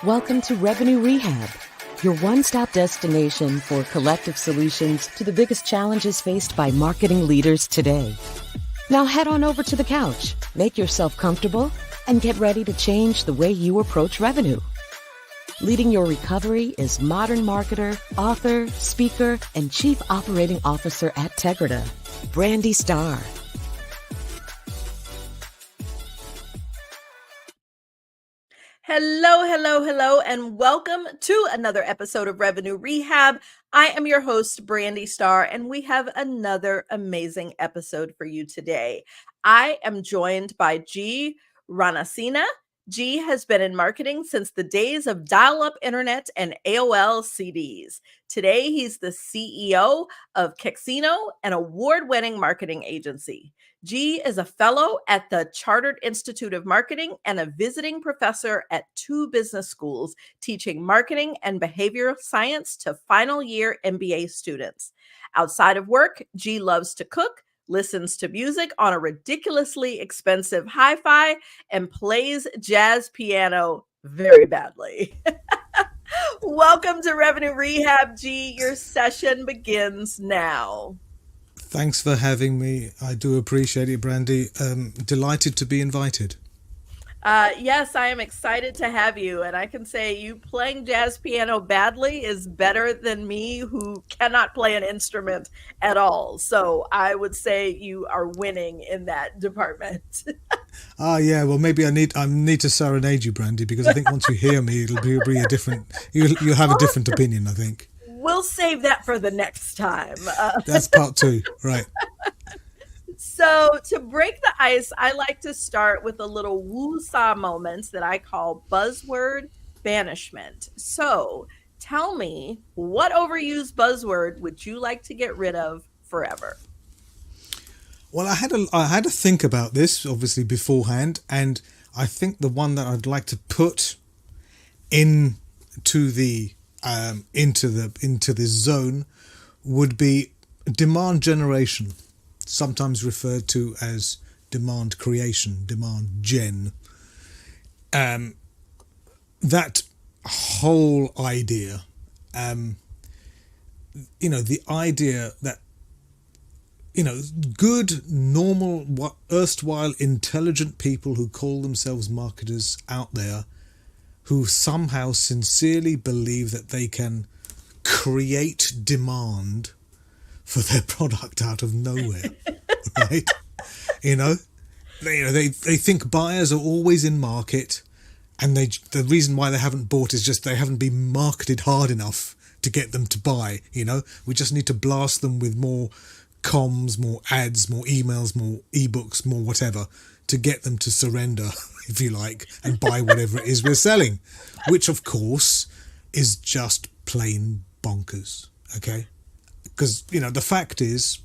Welcome to Revenue Rehab, your one-stop destination for collective solutions to the biggest challenges faced by marketing leaders today. Now head on over to the couch, make yourself comfortable, and get ready to change the way you approach revenue. Leading your recovery is modern marketer, author, speaker, and chief operating officer at Tegrita, Brandi Starr. Hello, and welcome to another episode of Revenue Rehab. I am your host, Brandi Starr, and we have another amazing episode for you today. I am joined by Gee Ranasinha. Gee has been in marketing since the days of dial-up internet and AOL CDs. Today, he's the CEO of Kixino, an award-winning marketing agency. Gee is a fellow at the Chartered Institute of Marketing and a visiting professor at 2 business schools, teaching marketing and behavioral science to final year MBA students. Outside of work, Gee loves to cook, listens to music on a ridiculously expensive hi-fi, and plays jazz piano very badly. Welcome to Revenue Rehab, Gee. Your session begins now. Thanks for having me. I do appreciate it, Brandi. Delighted to be invited. Yes, I am excited to have you. And I can say you playing jazz piano badly is better than me, who cannot play an instrument at all. So I would say you are winning in that department. Yeah. Well, maybe I need to serenade you, Brandi, because I think once you hear me, it'll be a different. You'll have a different opinion, I think. We'll save that for the next time. That's part 2, right? So to break the ice, I like to start with a little woo-saw moments that I call buzzword banishment. So tell me, what overused buzzword would you like to get rid of forever? Well, I had to think about this obviously beforehand, and I think the one that I'd like to put into this zone would be demand generation, sometimes referred to as demand creation, demand gen. That whole idea, the idea that, good, normal, erstwhile intelligent people who call themselves marketers out there, who somehow sincerely believe that they can create demand for their product out of nowhere, right? They think buyers are always in market, and the reason why they haven't bought is just they haven't been marketed hard enough to get them to buy. We just need to blast them with more comms, more ads, more emails, more ebooks, more whatever, to get them to surrender, if you like, and buy whatever it is we're selling, which of course is just plain bonkers. Okay. Because, the fact is,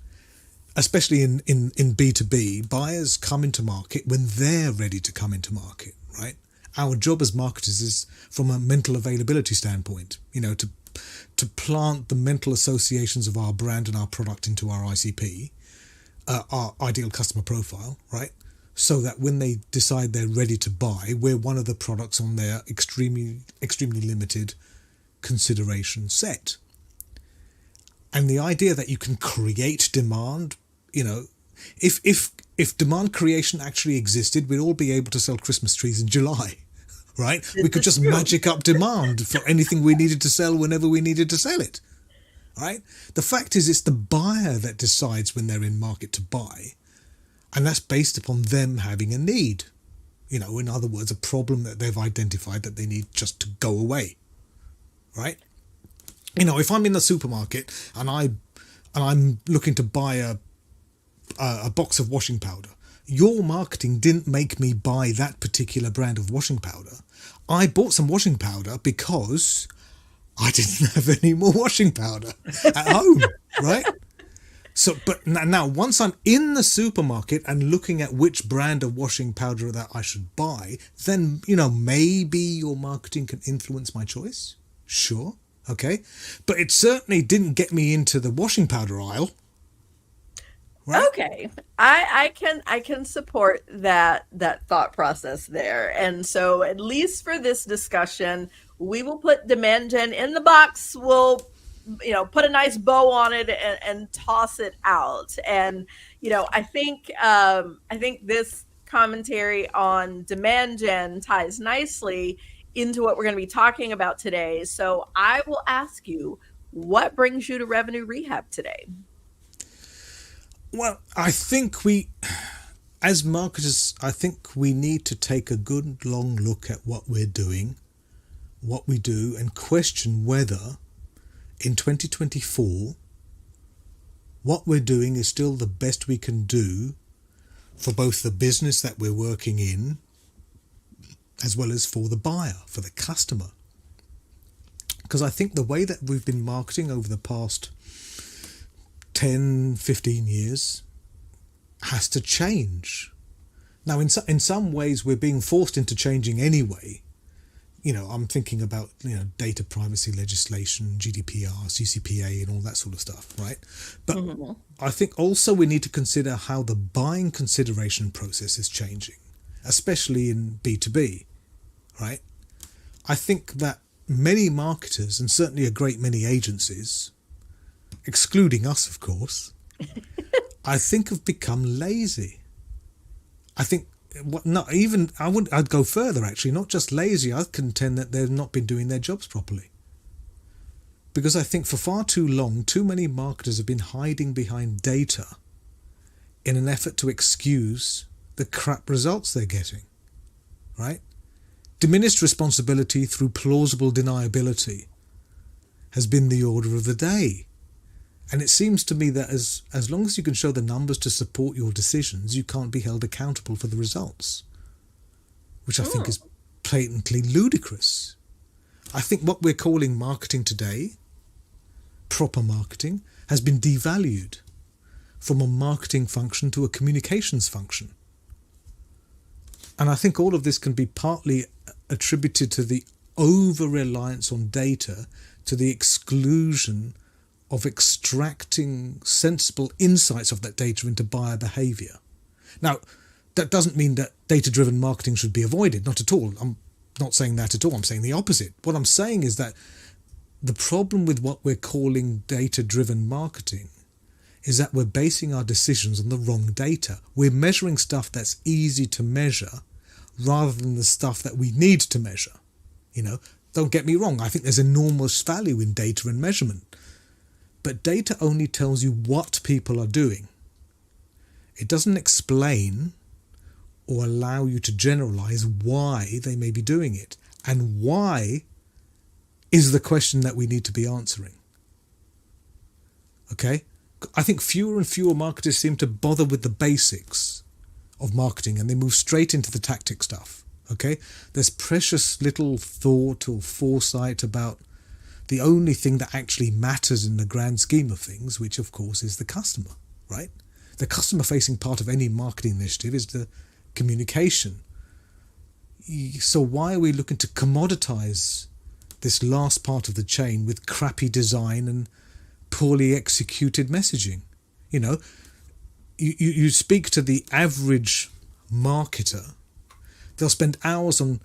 especially in B2B, buyers come into market when they're ready to come into market, right? Our job as marketers is, from a mental availability standpoint, to plant the mental associations of our brand and our product into our ICP, our ideal customer profile, right? So that when they decide they're ready to buy, we're one of the products on their extremely limited consideration set. And the idea that you can create demand, if demand creation actually existed, we'd all be able to sell Christmas trees in July, right? We could just magic up demand for anything we needed to sell whenever we needed to sell it, right? The fact is, it's the buyer that decides when they're in market to buy. And that's based upon them having a need. In other words, a problem that they've identified that they need just to go away, right? If I'm in the supermarket and I'm looking to buy a box of washing powder, your marketing didn't make me buy that particular brand of washing powder. I bought some washing powder because I didn't have any more washing powder at home, right? So, but now once I'm in the supermarket and looking at which brand of washing powder that I should buy, then, maybe your marketing can influence my choice. Sure. Okay. But it certainly didn't get me into the washing powder aisle. Right? Okay. I can support that thought process there. And so at least for this discussion, we will put demand gen in the box. We'll, put a nice bow on it and toss it out. And, I think this commentary on demand gen ties nicely into what we're going to be talking about today. So I will ask you, what brings you to Revenue Rehab today? Well, I think as marketers, I think we need to take a good long look at what we're doing, what we do, and question whether in 2024 what we're doing is still the best we can do for both the business that we're working in as well as for the buyer, for the customer. Because I think the way that we've been marketing over the past 10, 15 years has to change. Now, in some ways, we're being forced into changing anyway. I'm thinking about, data privacy legislation, GDPR, CCPA, and all that sort of stuff, right? But I think also we need to consider how the buying consideration process is changing, especially in B2B, right? I think that many marketers, and certainly a great many agencies, excluding us, of course, I think have become lazy. I think I'd go further actually, not just lazy, I'd contend that they've not been doing their jobs properly. Because I think for far too long, too many marketers have been hiding behind data in an effort to excuse the crap results they're getting, right? Diminished responsibility through plausible deniability has been the order of the day. And it seems to me that as long as you can show the numbers to support your decisions, you can't be held accountable for the results, which I think is blatantly ludicrous. I think what we're calling marketing today, proper marketing, has been devalued from a marketing function to a communications function. And I think all of this can be partly attributed to the over-reliance on data, to the exclusion of extracting sensible insights of that data into buyer behavior. Now, that doesn't mean that data-driven marketing should be avoided, not at all. I'm not saying that at all. I'm saying the opposite. What I'm saying is that the problem with what we're calling data-driven marketing is that we're basing our decisions on the wrong data. We're measuring stuff that's easy to measure rather than the stuff that we need to measure. Don't get me wrong. I think there's enormous value in data and measurement. But data only tells you what people are doing. It doesn't explain or allow you to generalize why they may be doing it. And why is the question that we need to be answering. Okay? I think fewer and fewer marketers seem to bother with the basics of marketing and they move straight into the tactic stuff. Okay? There's precious little thought or foresight about the only thing that actually matters in the grand scheme of things, which of course is the customer, right? The customer-facing part of any marketing initiative is the communication. So why are we looking to commoditize this last part of the chain with crappy design and poorly executed messaging? You speak to the average marketer, they'll spend hours on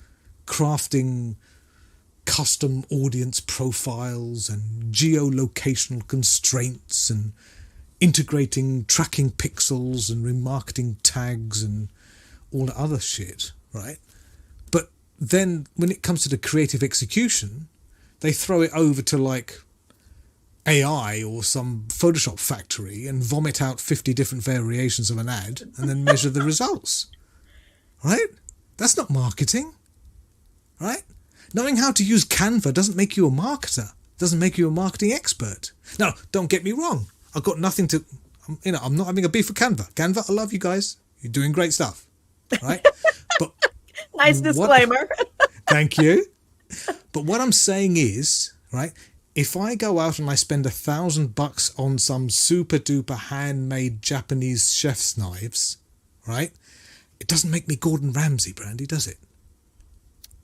crafting custom audience profiles and geolocational constraints and integrating tracking pixels and remarketing tags and all the other shit, right? But then when it comes to the creative execution, they throw it over to like AI or some Photoshop factory and vomit out 50 different variations of an ad and then measure the results, right? That's not marketing, right? Knowing how to use Canva doesn't make you a marketer, doesn't make you a marketing expert. Now, don't get me wrong. I've got nothing to, I'm not having a beef with Canva. Canva, I love you guys. You're doing great stuff, right? But nice disclaimer. Thank you. But what I'm saying is, right, if I go out and I spend $1,000 on some super duper handmade Japanese chef's knives, right, it doesn't make me Gordon Ramsay, Brandi, does it?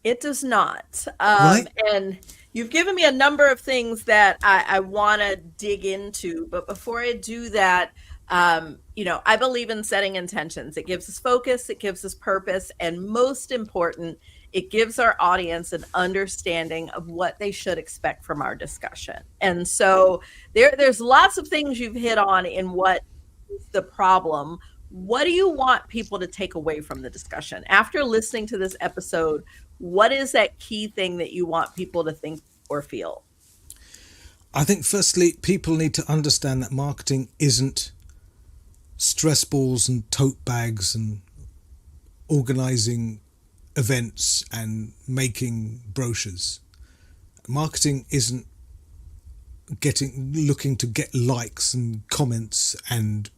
It does not. Right? And you've given me a number of things that I want to dig into. But before I do that, I believe in setting intentions. It gives us focus, it gives us purpose, and most important, it gives our audience an understanding of what they should expect from our discussion. And so there's lots of things you've hit on in what is the problem. What do you want people to take away from the discussion? After listening to this episode, what is that key thing that you want people to think or feel? I think firstly, people need to understand that marketing isn't stress balls and tote bags and organizing events and making brochures. Marketing isn't looking to get likes and comments and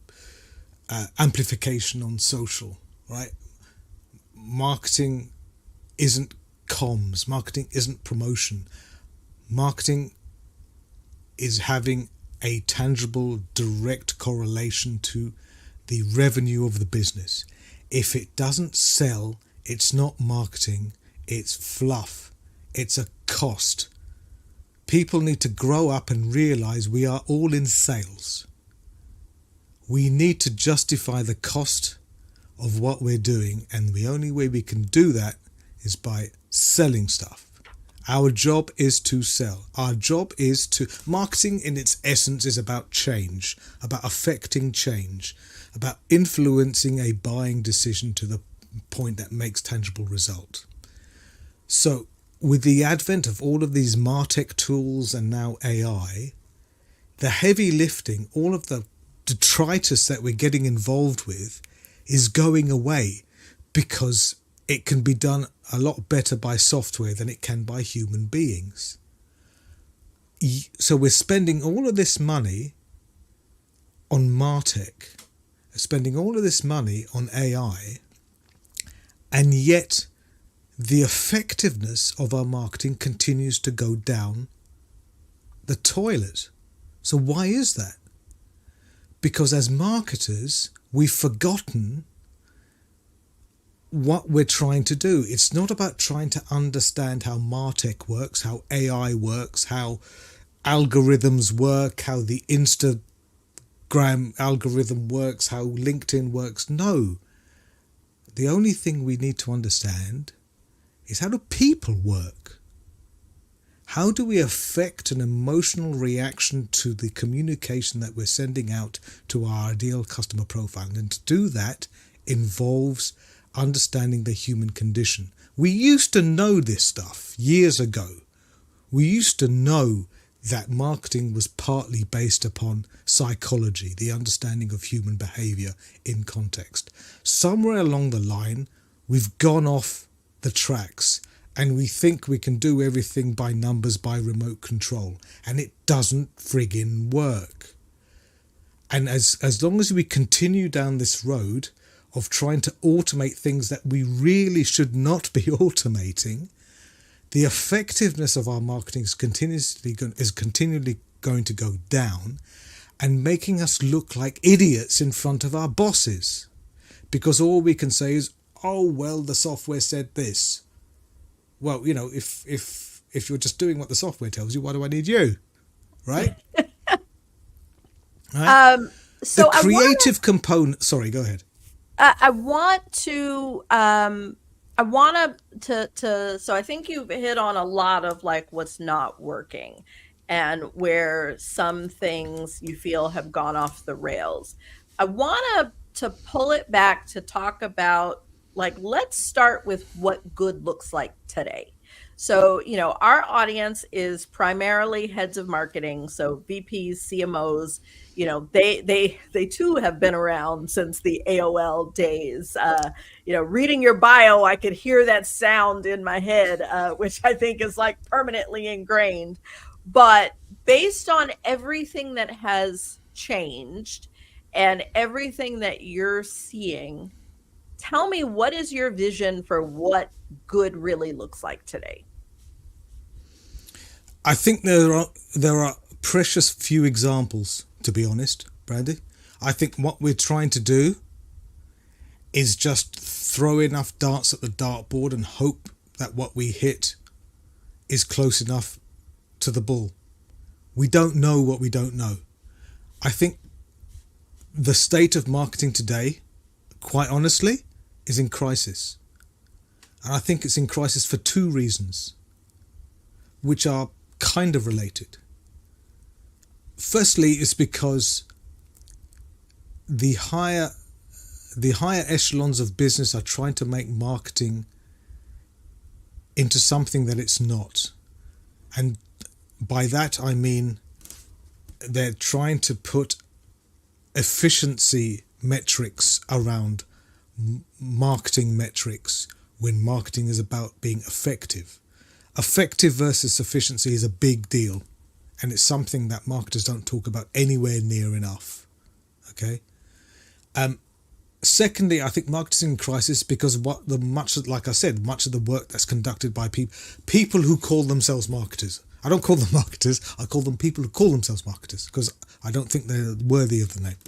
amplification on social, right? Marketing isn't comms. Marketing isn't promotion. Marketing is having a tangible, direct correlation to the revenue of the business. If it doesn't sell, it's not marketing, it's fluff, it's a cost. People need to grow up and realize we are all in sales. We need to justify the cost of what we're doing, and the only way we can do that is by selling stuff. Our job is to sell. Our job is to... Marketing in its essence is about change, about affecting change, about influencing a buying decision to the point that makes tangible result. So with the advent of all of these MarTech tools and now AI, the heavy lifting, all of the detritus that we're getting involved with is going away because it can be done a lot better by software than it can by human beings. So we're spending all of this money on MarTech, spending all of this money on AI, and yet the effectiveness of our marketing continues to go down the toilet. So why is that? Because as marketers, we've forgotten what we're trying to do. It's not about trying to understand how MarTech works, how AI works, how algorithms work, how the Instagram algorithm works, how LinkedIn works. No. The only thing we need to understand is, how do people work? How do we affect an emotional reaction to the communication that we're sending out to our ideal customer profile? And to do that involves understanding the human condition. We used to know this stuff years ago. We used to know that marketing was partly based upon psychology, the understanding of human behavior in context. Somewhere along the line, we've gone off the tracks and we think we can do everything by numbers, by remote control, and it doesn't friggin' work. And as long as we continue down this road of trying to automate things that we really should not be automating, the effectiveness of our marketing is continually going to go down and making us look like idiots in front of our bosses. Because all we can say is, oh, well, the software said this. Well, if you're just doing what the software tells you, why do I need you? Right? Right? So the creative component... Sorry, go ahead. I want to so I think you've hit on a lot of like what's not working and where some things you feel have gone off the rails. I want to pull it back to talk about, like, let's start with what good looks like today. So, our audience is primarily heads of marketing. So VPs, CMOs, they too have been around since the AOL days. Reading your bio, I could hear that sound in my head, which I think is like permanently ingrained. But based on everything that has changed and everything that you're seeing, tell me, what is your vision for what good really looks like today? I think there are precious few examples, to be honest, Brandi. I think what we're trying to do is just throw enough darts at the dartboard and hope that what we hit is close enough to the ball. We don't know what we don't know. I think the state of marketing today, quite honestly, is in crisis. And I think it's in crisis for two reasons, which are kind of related. Firstly, it's because the higher echelons of business are trying to make marketing into something that it's not. And by that I mean they're trying to put efficiency metrics around marketing metrics when marketing is about being effective. Effective versus efficiency is a big deal, and it's something that marketers don't talk about anywhere near enough. Okay. Secondly, I think marketing in crisis because much of the work that's conducted by people who call themselves marketers. I don't call them marketers. I call them people who call themselves marketers because I don't think they're worthy of the name.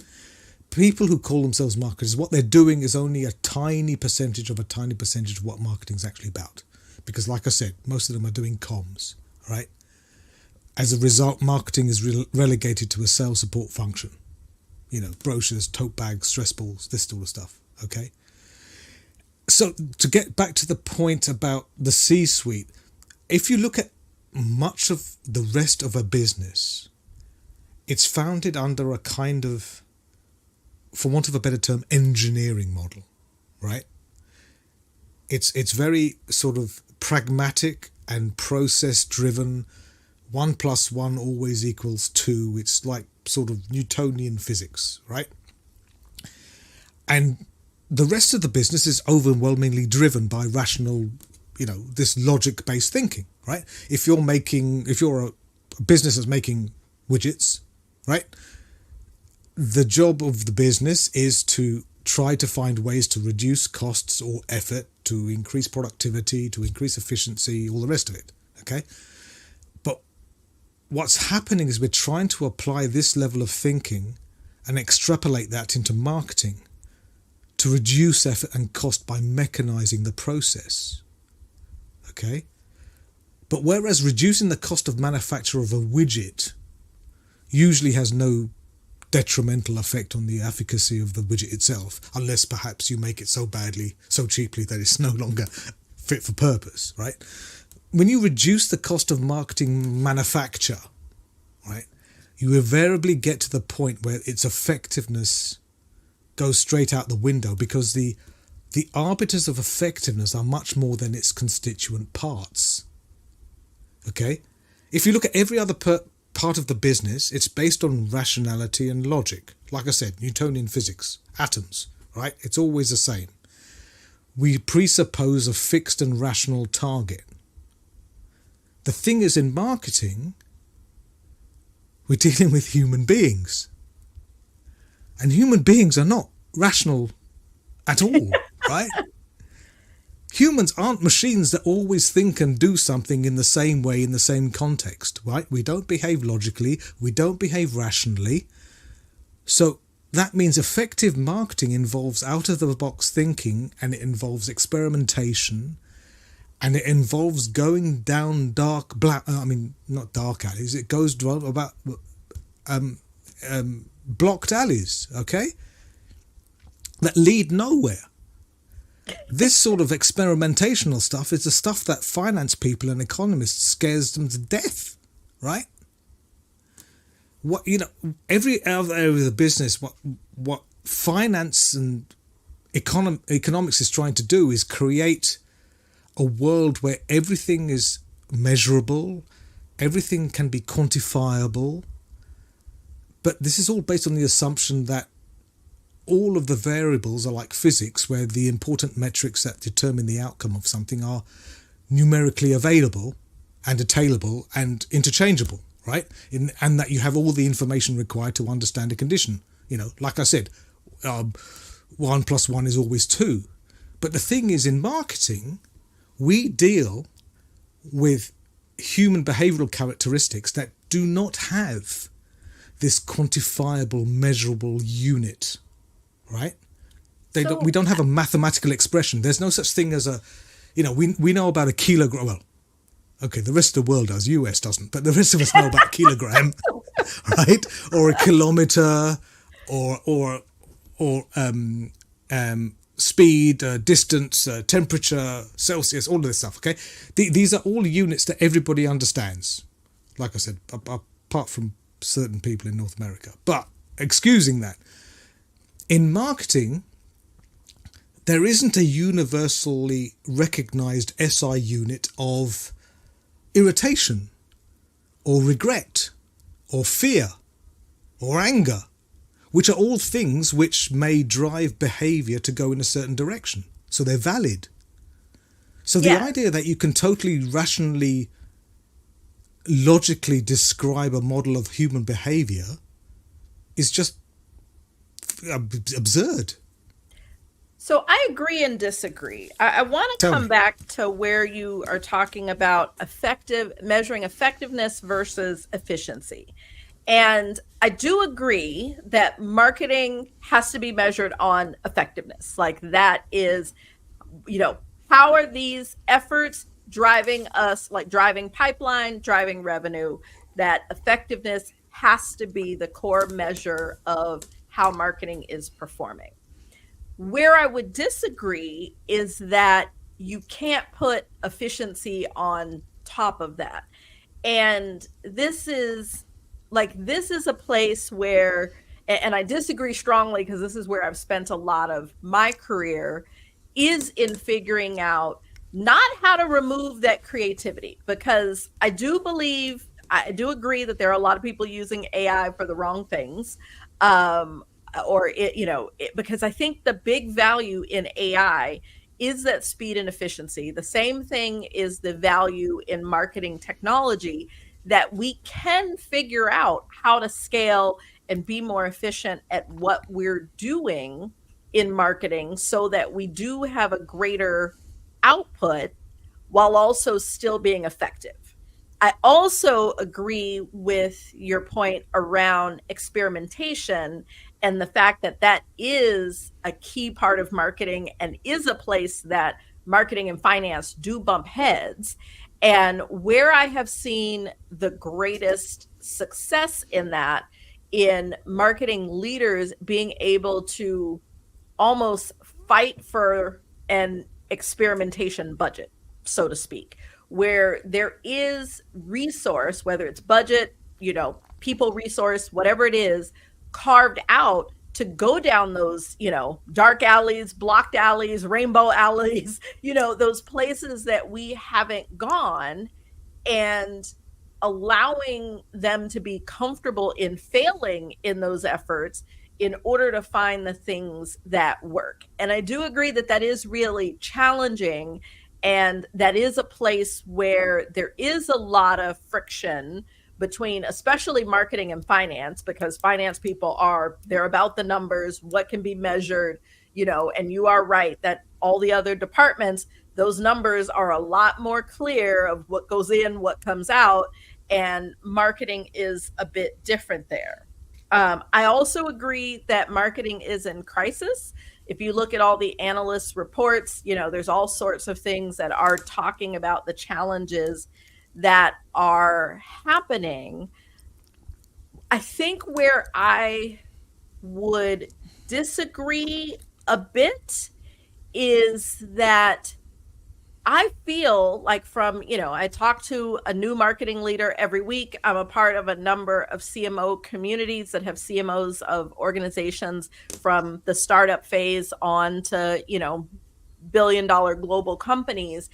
People who call themselves marketers, what they're doing is only a tiny percentage of what marketing is actually about. Because like I said, most of them are doing comms, right? As a result, marketing is relegated to a sales support function. You know, brochures, tote bags, stress balls, this sort of stuff, okay? So to get back to the point about the C-suite, if you look at much of the rest of a business, it's founded under a kind of, for want of a better term, engineering model, right? It's very sort of pragmatic and process-driven. 1 + 1 always equals 2. It's like sort of Newtonian physics, right? And the rest of the business is overwhelmingly driven by rational, this logic-based thinking, right? If you're a business that's making widgets, right? The job of the business is to try to find ways to reduce costs or effort, to increase productivity, to increase efficiency, all the rest of it, okay? But what's happening is we're trying to apply this level of thinking and extrapolate that into marketing to reduce effort and cost by mechanizing the process, okay? But whereas reducing the cost of manufacture of a widget usually has no detrimental effect on the efficacy of the widget itself, unless perhaps you make it so badly, so cheaply that it's no longer fit for purpose, right? When you reduce the cost of marketing manufacture, right, you invariably get to the point where its effectiveness goes straight out the window because the arbiters of effectiveness are much more than its constituent parts. Okay? If you look at every other part of the business, it's based on rationality and logic. Like I said, Newtonian physics, atoms, right? It's always the same. We presuppose a fixed and rational target. The thing is, in marketing, we're dealing with human beings. And human beings are not rational at all, right? Humans aren't machines that always think and do something in the same way, in the same context, right? We don't behave logically. We don't behave rationally. So that means effective marketing involves out-of-the-box thinking, and it involves experimentation, and it involves going down not dark alleys. It goes about blocked alleys, okay, that lead nowhere. This sort of experimentational stuff is the stuff that finance people and economists scares them to death, right? Every other area of the business, what finance and economics is trying to do is create a world where everything is measurable, everything can be quantifiable, but this is all based on the assumption that all of the variables are like physics, where the important metrics that determine the outcome of something are numerically available and attainable and interchangeable, right? And that you have all the information required to understand a condition. Like I said, 1 + 1 is always 2. But the thing is, in marketing, we deal with human behavioral characteristics that do not have this quantifiable, measurable unit. Right? We don't have a mathematical expression. There's no such thing as we know about a kilogram. Well, okay, the rest of the world does. US doesn't, but the rest of us know about a kilogram, right? Or a kilometer, or or speed, distance, temperature, Celsius, all of this stuff. Okay, these are all units that everybody understands. Like I said, apart from certain people in North America. But excusing that, in marketing, there isn't a universally recognized SI unit of irritation or regret or fear or anger, which are all things which may drive behavior to go in a certain direction. So they're valid. So the idea that you can totally rationally, logically describe a model of human behavior is just absurd. So I agree and disagree. I want to come back to where you are talking about measuring effectiveness versus efficiency. And I do agree that marketing has to be measured on effectiveness. Like that is, how are these efforts driving us, like driving pipeline, driving revenue? That effectiveness has to be the core measure of how marketing is performing. Where I would disagree is that you can't put efficiency on top of that. And this is a place where, and I disagree strongly because this is where I've spent a lot of my career, is in figuring out not how to remove that creativity, because I do agree that there are a lot of people using AI for the wrong things. Because I think the big value in AI is that speed and efficiency. The same thing is the value in marketing technology, that we can figure out how to scale and be more efficient at what we're doing in marketing so that we do have a greater output while also still being effective. I also agree with your point around experimentation and the fact that that is a key part of marketing and is a place that marketing and finance do bump heads. And where I have seen the greatest success in that, in marketing leaders being able to almost fight for an experimentation budget, so to speak, where there is resource, whether it's budget, people resource, whatever it is, carved out to go down those, dark alleys, blocked alleys, rainbow alleys, those places that we haven't gone, and allowing them to be comfortable in failing in those efforts in order to find the things that work. And I do agree that that is really challenging. And that is a place where there is a lot of friction between, especially marketing and finance, because finance people they're about the numbers, what can be measured, and you are right that all the other departments, those numbers are a lot more clear of what goes in, what comes out, and marketing is a bit different there. I also agree that marketing is in crisis. If you look at all the analysts' reports, there's all sorts of things that are talking about the challenges that are happening. I think where I would disagree a bit is that I feel like I talk to a new marketing leader every week. I'm a part of a number of CMO communities that have CMOs of organizations from the startup phase on to, billion-dollar global companies.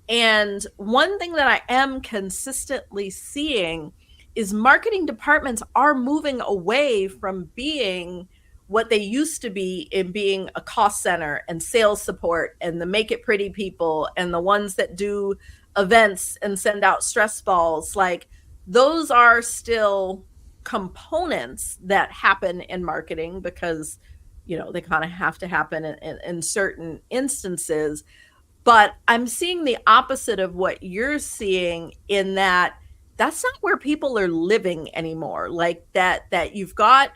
And one thing that I am consistently seeing is marketing departments are moving away from being what they used to be in being a cost center and sales support and the make it pretty people and the ones that do events and send out stress balls. Like, those are still components that happen in marketing because, they kind of have to happen in certain instances. But I'm seeing the opposite of what you're seeing, in that that's not where people are living anymore. Like that you've got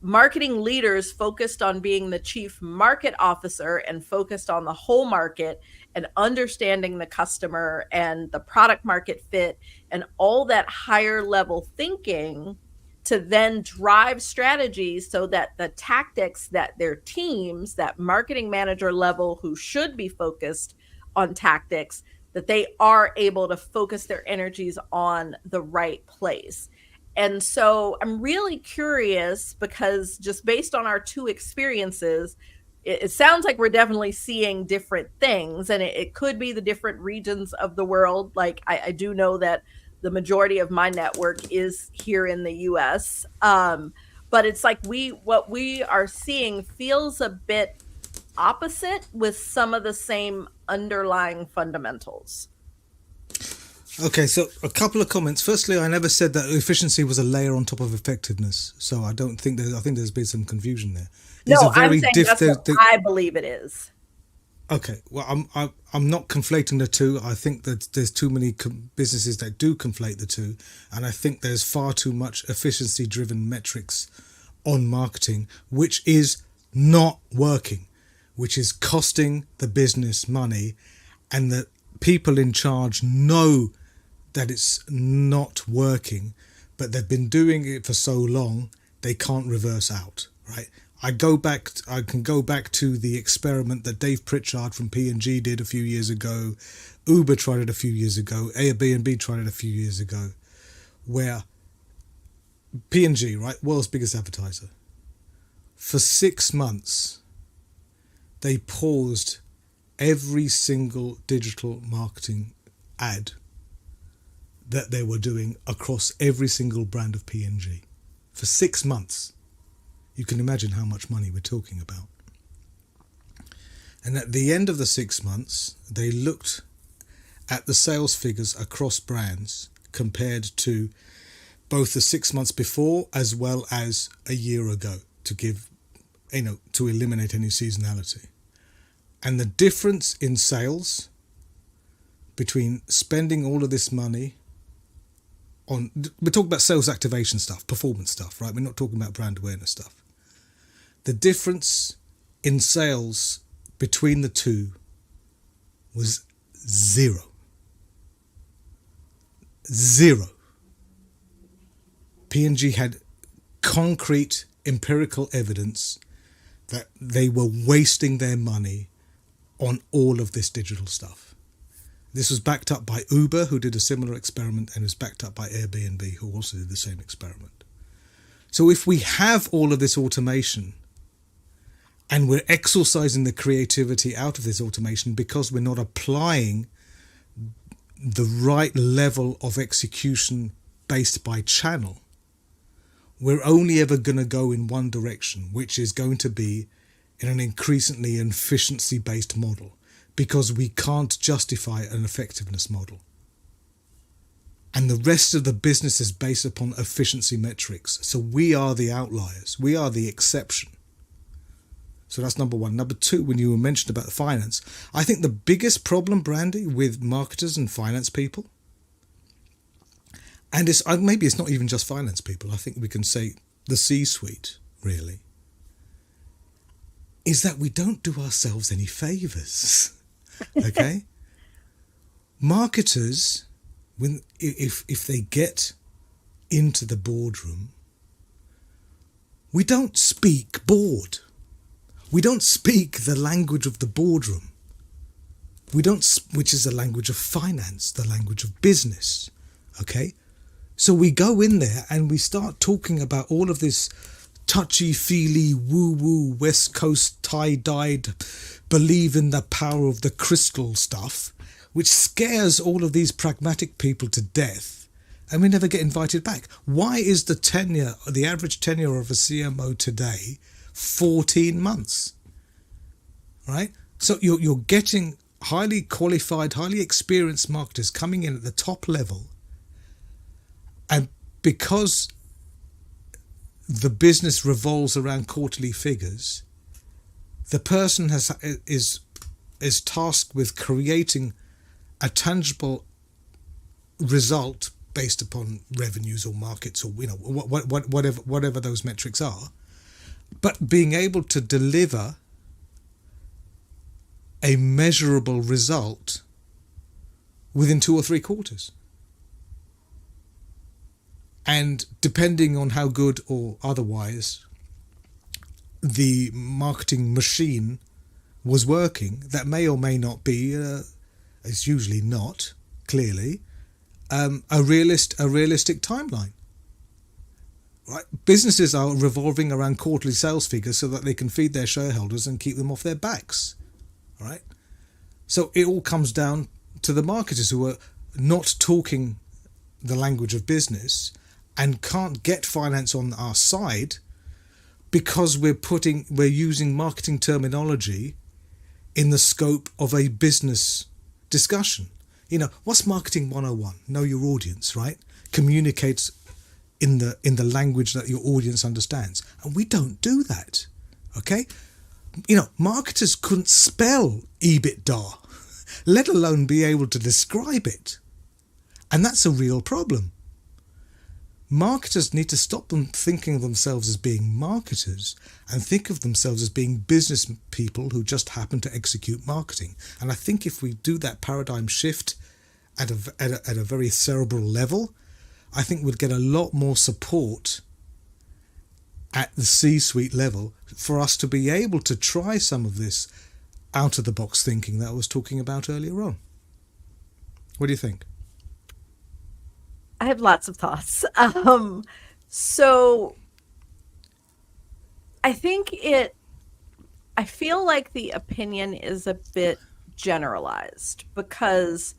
marketing leaders focused on being the chief market officer and focused on the whole market and understanding the customer and the product market fit and all that higher level thinking to then drive strategies so that the tactics that their teams, that marketing manager level who should be focused on tactics, that they are able to focus their energies on the right place. And so I'm really curious, because just based on our two experiences, it sounds like we're definitely seeing different things, and it could be the different regions of the world. Like I do know that the majority of my network is here in the US. But it's like what we are seeing feels a bit opposite with some of the same underlying fundamentals. Okay, so a couple of comments. Firstly, I never said that efficiency was a layer on top of effectiveness. So I don't think I think there's been some confusion there. No, I'm saying that's what I believe it is. Okay, well, I'm not conflating the two. I think that there's too many businesses that do conflate the two, and I think there's far too much efficiency-driven metrics on marketing, which is not working, which is costing the business money, and the people in charge know that it's not working, but they've been doing it for so long they can't reverse out, right? I can go back to the experiment that Dave Pritchard from P&G did a few years ago. Uber tried it a few years ago. Airbnb tried it a few years ago, where P&G, right, world's biggest advertiser, for 6 months they paused every single digital marketing ad that they were doing across every single brand of P&G for 6 months. You can imagine how much money we're talking about. And at the end of the 6 months, they looked at the sales figures across brands compared to both the 6 months before as well as a year ago, to give, to eliminate any seasonality. And the difference in sales between spending all of this money on, we're talking about sales activation stuff, performance stuff, right? We're not talking about brand awareness stuff. The difference in sales between the two was zero. P&G had concrete empirical evidence that they were wasting their money on all of this digital stuff. This was backed up by Uber, who did a similar experiment, and was backed up by Airbnb, who also did the same experiment. So if we have all of this automation, and we're exorcising the creativity out of this automation because we're not applying the right level of execution based by channel, we're only ever going to go in one direction, which is going to be in an increasingly efficiency-based model, because we can't justify an effectiveness model. And the rest of the business is based upon efficiency metrics. So we are the outliers. We are the exception. So that's number one. Number two, when you were mentioned about the finance, I think the biggest problem, Brandi, with marketers and finance people, and maybe it's not even just finance people, I think we can say the C-suite, really, is that we don't do ourselves any favours. Okay? Marketers, if they get into the boardroom, we don't speak board. We don't speak the language of the boardroom. Which is the language of finance, the language of business. Okay? So we go in there and we start talking about all of this touchy-feely, woo-woo, West Coast tie-dyed, believe in the power of the crystal stuff, which scares all of these pragmatic people to death, and we never get invited back. Why is the average tenure of a CMO today 14 months? Right? So you're getting highly qualified, highly experienced marketers coming in at the top level, and because the business revolves around quarterly figures, the person is tasked with creating a tangible result based upon revenues or markets or whatever those metrics are, but being able to deliver a measurable result within 2 or 3 quarters. And depending on how good or otherwise the marketing machine was working, that may or may not be, it's usually not, clearly, a realistic timeline. Right? Businesses are revolving around quarterly sales figures so that they can feed their shareholders and keep them off their backs. Right? So it all comes down to the marketers who are not talking the language of business and can't get finance on our side because we're using marketing terminology in the scope of a business discussion. You know, what's marketing 101? Know your audience, right? Communicate in the language that your audience understands. And we don't do that. Okay? You know, marketers couldn't spell EBITDA, let alone be able to describe it. And that's a real problem. Marketers need to stop them thinking of themselves as being marketers and think of themselves as being business people who just happen to execute marketing. And I think if we do that paradigm shift at a very cerebral level, I think we'd get a lot more support at the C-suite level for us to be able to try some of this out-of-the-box thinking that I was talking about earlier on. What do you think? I have lots of thoughts. So I feel like the opinion is a bit generalized because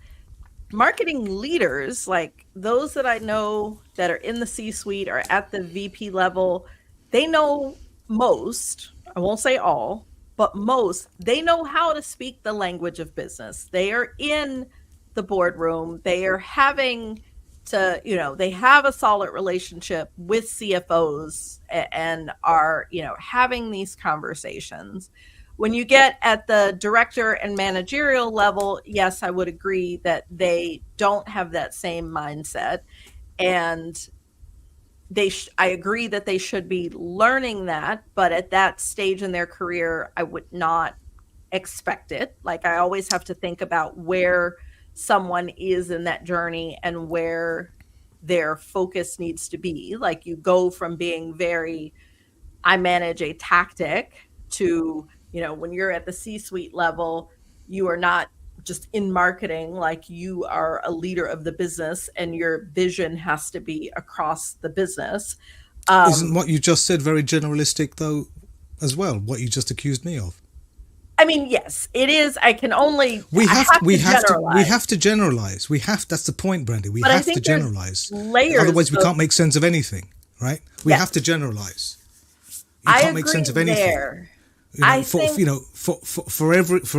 marketing leaders, like those that I know that are in the C-suite or at the VP level, they know most, I won't say all, but most, they know how to speak the language of business. They are in the boardroom. They are having to, they have a solid relationship with CFOs and are, having these conversations. When you get at the director and managerial level, yes, I would agree that they don't have that same mindset. And I agree that they should be learning that, but at that stage in their career, I would not expect it. Like I always have to think about where someone is in that journey and where their focus needs to be. Like you go from being I manage a tactic to, when you're at the C-suite level, you are not just in marketing, like you are a leader of the business and your vision has to be across the business. Isn't what you just said very generalistic though as well, what you just accused me of? I mean, yes, it is. We have to generalize. That's the point, Brandi. We have to generalize. Otherwise we can't make sense of anything, right? We have to generalize. You can't make sense of anything. There. For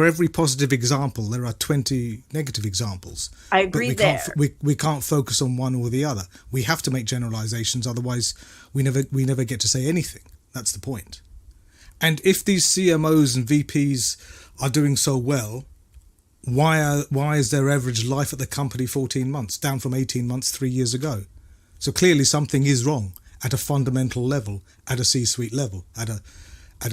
every positive example, there are 20 negative examples. I agree there. We can't focus on one or the other. We have to make generalizations. Otherwise, we never get to say anything. That's the point. And if these CMOs and VPs are doing so well, why is their average life at the company 14 months, down from 18 months 3 years ago? So clearly something is wrong at a fundamental level, at a C-suite level, at a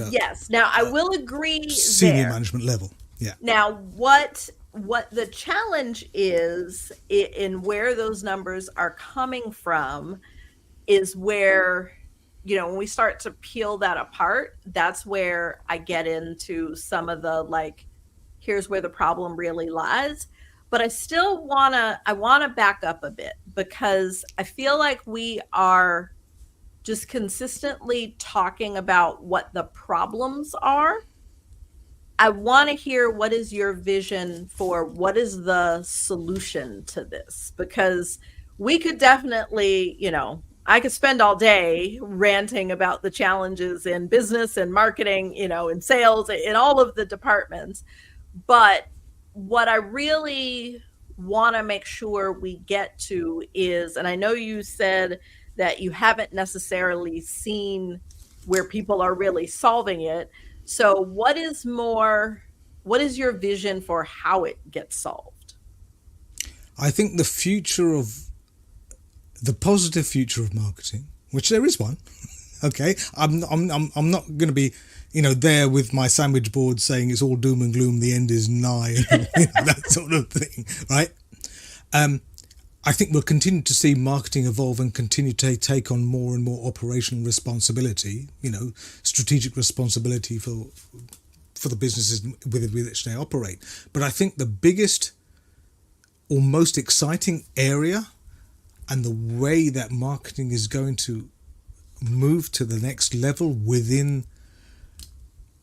yes. Now I will agree senior management level. Yeah. Now what the challenge is in where those numbers are coming from is where, when we start to peel that apart, that's where I get into some of the here's where the problem really lies. But I still want to back up a bit because I feel like we are just consistently talking about what the problems are. I want to hear what is your vision for what is the solution to this, because we could definitely, I could spend all day ranting about the challenges in business and marketing, in sales, in all of the departments. But what I really want to make sure we get to is, and I know you said that you haven't necessarily seen where people are really solving it. So what is your vision for how it gets solved? I think the positive future of marketing, which there is one, okay? I'm not going to be, there with my sandwich board saying it's all doom and gloom, the end is nigh, that sort of thing, right? I think we'll continue to see marketing evolve and continue to take on more and more operational responsibility, strategic responsibility for the businesses with which they operate. But I think the biggest or most exciting area and the way that marketing is going to move to the next level within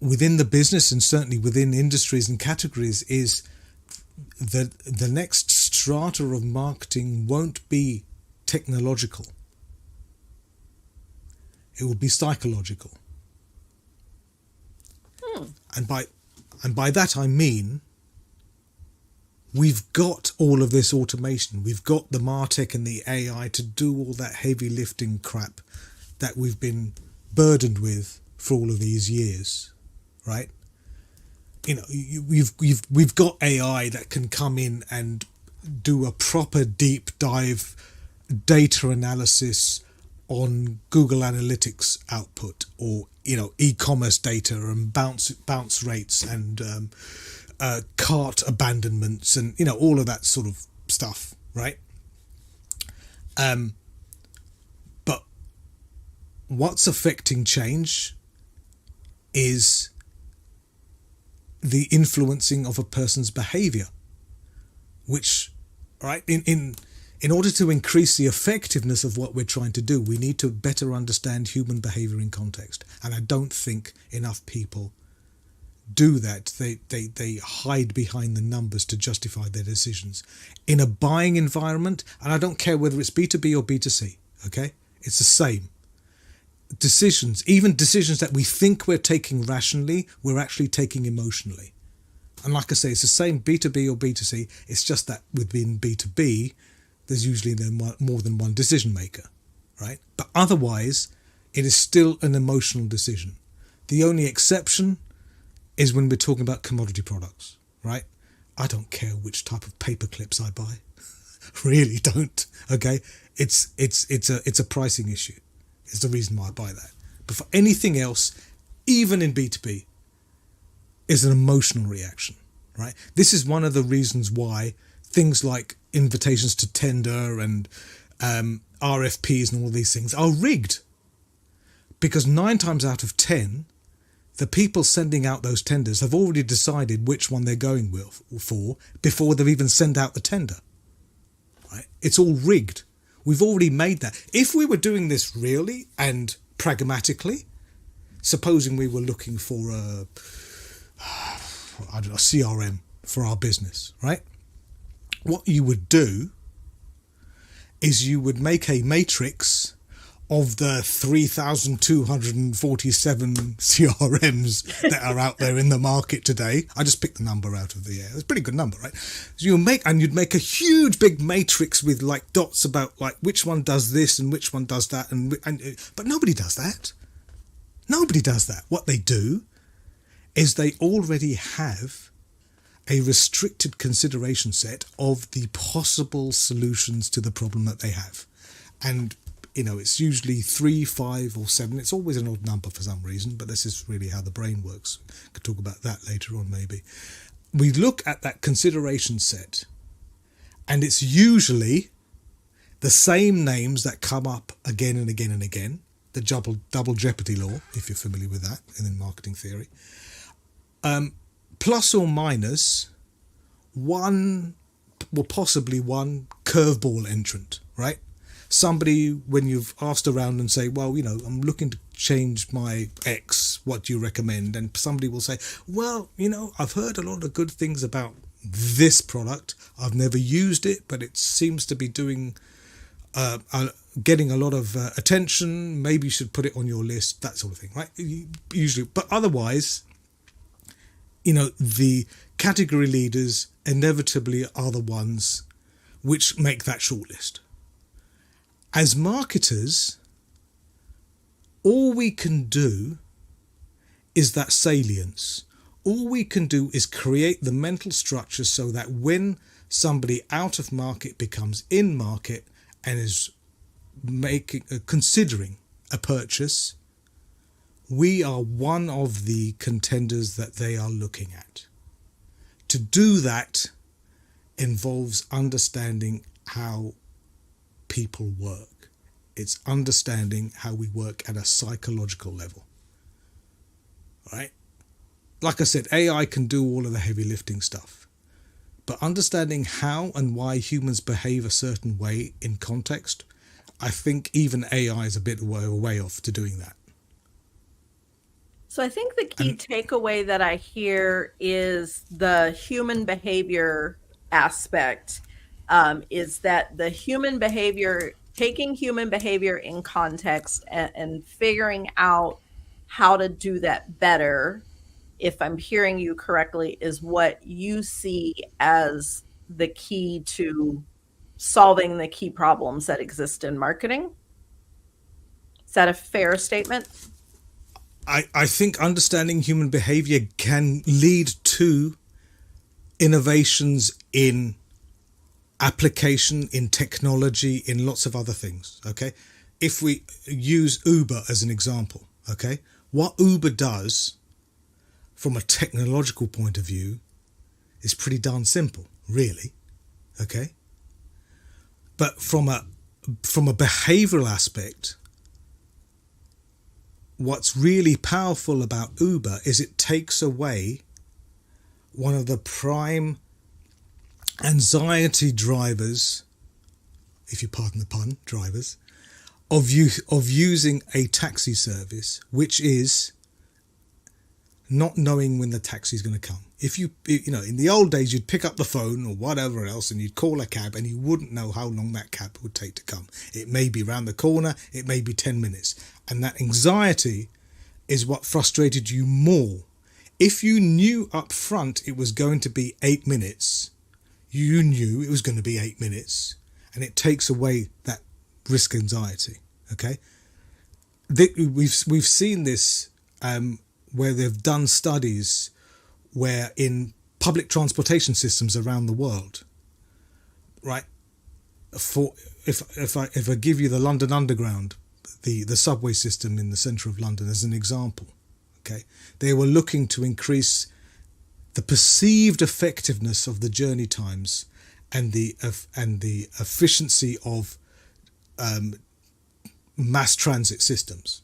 the business and certainly within industries and categories is that the next strata of marketing won't be technological. It will be psychological. And by that I mean we've got all of this automation. We've got the MarTech and the AI to do all that heavy lifting crap that we've been burdened with for all of these years, right? We've got AI that can come in and do a proper deep dive data analysis on Google Analytics output, or e-commerce data and bounce rates and cart abandonments and all of that sort of stuff, right? But what's affecting change is the influencing of a person's behavior, which, right, in order to increase the effectiveness of what we're trying to do, we need to better understand human behavior in context. And I don't think enough people do that. They hide behind the numbers to justify their decisions. In a buying environment, and I don't care whether it's B2B or B2C, okay? It's the same. Decisions, even decisions that we think we're taking rationally, we're actually taking emotionally. And like I say, it's the same B2B or B2C. It's just that within B2B, there's usually more than one decision maker, right? But otherwise, it is still an emotional decision. The only exception is when we're talking about commodity products, right? I don't care which type of paper clips I buy. Really don't, okay? It's a pricing issue. It's the reason why I buy that. But for anything else, even in B2B, is an emotional reaction, right? This is one of the reasons why things like invitations to tender and RFPs and all these things are rigged. Because 9 times out of 10, the people sending out those tenders have already decided which one they're going for before they've even sent out the tender. Right? It's all rigged. We've already made that. If we were doing this really and pragmatically, supposing we were looking for a CRM for our business, right? What you would do is you would make a matrix of the 3,247 CRMs that are out there in the market today. I just picked the number out of the air. It's a pretty good number, right? So you'd make a huge big matrix with like dots about like which one does this and which one does that, but nobody does that. Nobody does that. What they do is they already have a restricted consideration set of the possible solutions to the problem that they have. And it's usually 3, 5 or 7. It's always an odd number for some reason, but this is really how the brain works. Could talk about that later on maybe. We look at that consideration set, and it's usually the same names that come up again and again and again. The double jeopardy law, if you're familiar with that in marketing theory. Plus or minus one, or possibly one curveball entrant, right? Somebody, when you've asked around and say, well, I'm looking to change my X, what do you recommend? And somebody will say, well, I've heard a lot of good things about this product. I've never used it, but it seems to be doing, getting a lot of attention. Maybe you should put it on your list, that sort of thing, right? Usually, but otherwise, the category leaders inevitably are the ones which make that shortlist. As marketers, all we can do is that salience. All we can do is create the mental structure so that when somebody out of market becomes in market and is considering a purchase, we are one of the contenders that they are looking at. To do that involves understanding how people work. It's understanding how we work at a psychological level. Right? Like I said, AI can do all of the heavy lifting stuff. But understanding how and why humans behave a certain way in context, I think even AI is a bit way off to doing that. So I think the key takeaway that I hear is the human behavior aspect, is that the human behavior, taking human behavior in context and figuring out how to do that better, if I'm hearing you correctly, is what you see as the key to solving the key problems that exist in marketing. Is that a fair statement? I think understanding human behavior can lead to innovations in application, in technology, in lots of other things. Okay, if we use Uber as an example, okay, what Uber does from a technological point of view is pretty darn simple, really. Okay, but from a behavioral aspect, what's really powerful about Uber is it takes away one of the prime anxiety drivers, if you pardon the pun, drivers, of using a taxi service, which is not knowing when the taxi is going to come. If you know, in the old days, you'd pick up the phone or whatever else and you'd call a cab and you wouldn't know how long that cab would take to come. It may be around the corner, it may be 10 minutes. And that anxiety is what frustrated you more. If you knew up front it was going to be 8 minutes, you knew it was going to be 8 minutes, and it takes away that risk anxiety. Okay, we've seen this where they've done studies where in public transportation systems around the world, right? For if I give you the London Underground, the subway system in the centre of London as an example, okay, they were looking to increase the perceived effectiveness of the journey times and the efficiency of mass transit systems.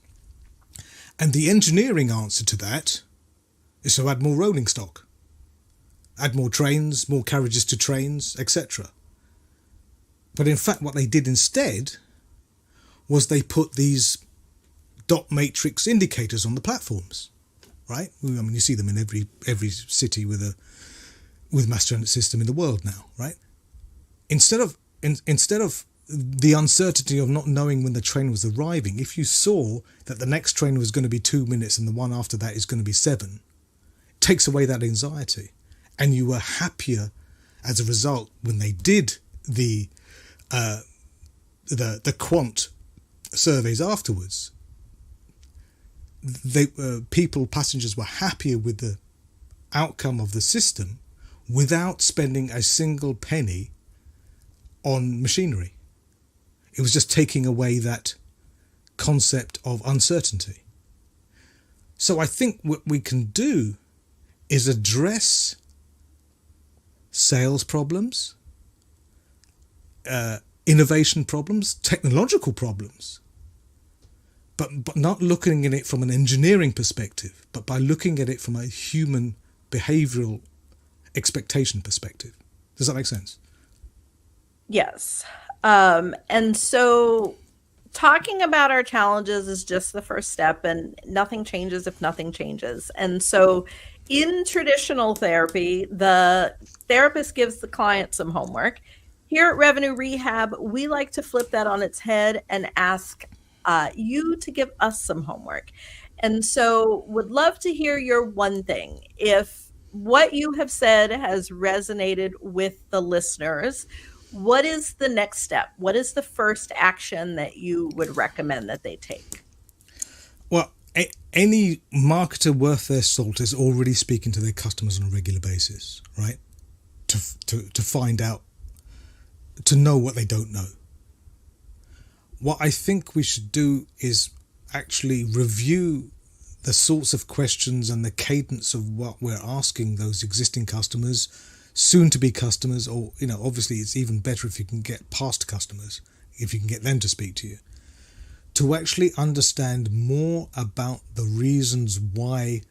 And the engineering answer to that is to add more rolling stock, add more trains, more carriages to trains, etc. But in fact, what they did instead was they put these dot matrix indicators on the platforms, right? I mean, you see them in every city with mass transit system in the world now, right? Instead of the uncertainty of not knowing when the train was arriving, if you saw that the next train was going to be 2 minutes and the one after that is going to be 7, it takes away that anxiety, and you were happier as a result when they did the quant surveys afterwards. Passengers were happier with the outcome of the system without spending a single penny on machinery. It was just taking away that concept of uncertainty. So I think what we can do is address sales problems, innovation problems, technological problems, but not looking at it from an engineering perspective, but by looking at it from a human behavioral expectation perspective. Does that make sense? Yes. And so talking about our challenges is just the first step, and nothing changes if nothing changes. And so in traditional therapy, the therapist gives the client some homework. Here at Revenue Rehab, we like to flip that on its head and ask you to give us some homework. And so would love to hear your one thing. If what you have said has resonated with the listeners, what is the next step? What is the first action that you would recommend that they take? Well, any marketer worth their salt is already speaking to their customers on a regular basis, right? To find out, to know what they don't know. What I think we should do is actually review the sorts of questions and the cadence of what we're asking those existing customers, soon to be customers, or, obviously it's even better if you can get past customers, if you can get them to speak to you, to actually understand more about the reasons why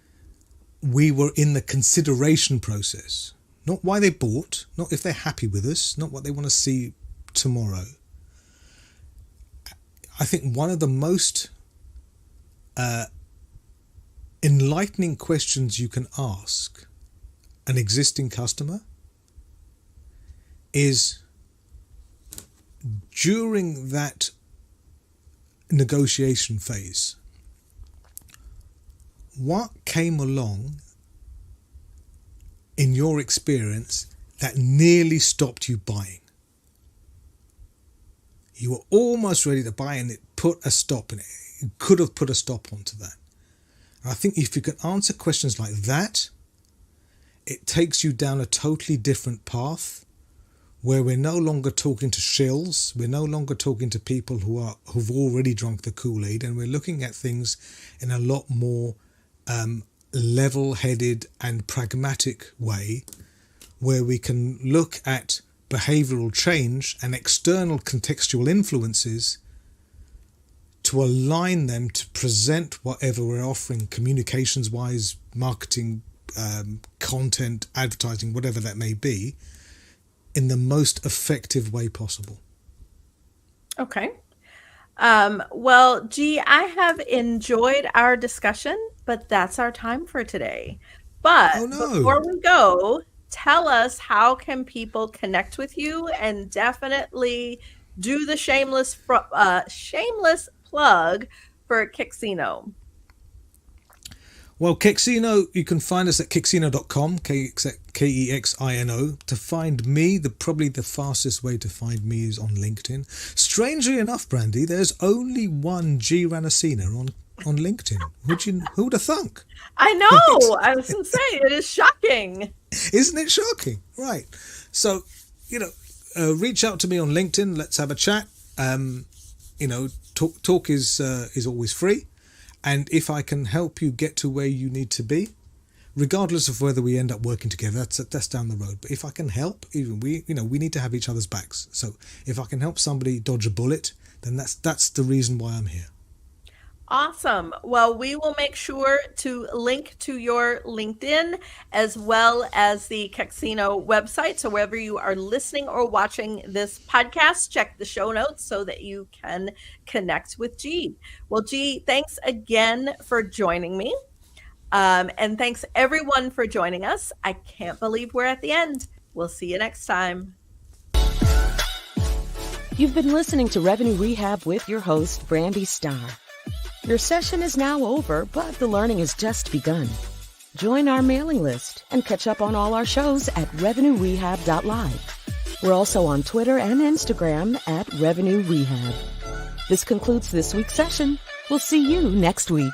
we were in the consideration process. Not why they bought, not if they're happy with us, not what they want to see tomorrow. I think one of the most enlightening questions you can ask an existing customer is, during that negotiation phase, what came along in your experience that nearly stopped you buying? You were almost ready to buy and it put a stop in it. It could have put a stop onto that. And I think if you can answer questions like that, it takes you down a totally different path, where we're no longer talking to shills, we're no longer talking to people who've already drunk the Kool-Aid, and we're looking at things in a lot more level-headed and pragmatic way, where we can look at behavioural change and external contextual influences to align them to present whatever we're offering, communications-wise, marketing, content, advertising, whatever that may be, in the most effective way possible. Okay. Well, Gee, I have enjoyed our discussion, but that's our time for today. But before we go, tell us, how can people connect with you, and definitely do the shameless plug for Kixino. Well, Kixino, you can find us at kixino.com, Kexino. To find me, probably the fastest way to find me is on LinkedIn. Strangely enough, Brandi, there's only one Gee Ranasinha on LinkedIn. Who would have thunk? I know. I was going to say, it is shocking. Isn't it shocking? Right. So, reach out to me on LinkedIn. Let's have a chat. Talk is always free. And if I can help you get to where you need to be, regardless of whether we end up working together, that's down the road. But if I can help, we need to have each other's backs. So if I can help somebody dodge a bullet, then that's the reason why I'm here. Awesome. Well, we will make sure to link to your LinkedIn as well as the Kixino website. So wherever you are listening or watching this podcast, check the show notes so that you can connect with Gee. Well, Gee, thanks again for joining me. And thanks everyone for joining us. I can't believe we're at the end. We'll see you next time. You've been listening to Revenue Rehab with your host, Brandi Starr. Your session is now over, but the learning has just begun. Join our mailing list and catch up on all our shows at revenuerehab.live. We're also on Twitter and Instagram at Revenue Rehab. This concludes this week's session. We'll see you next week.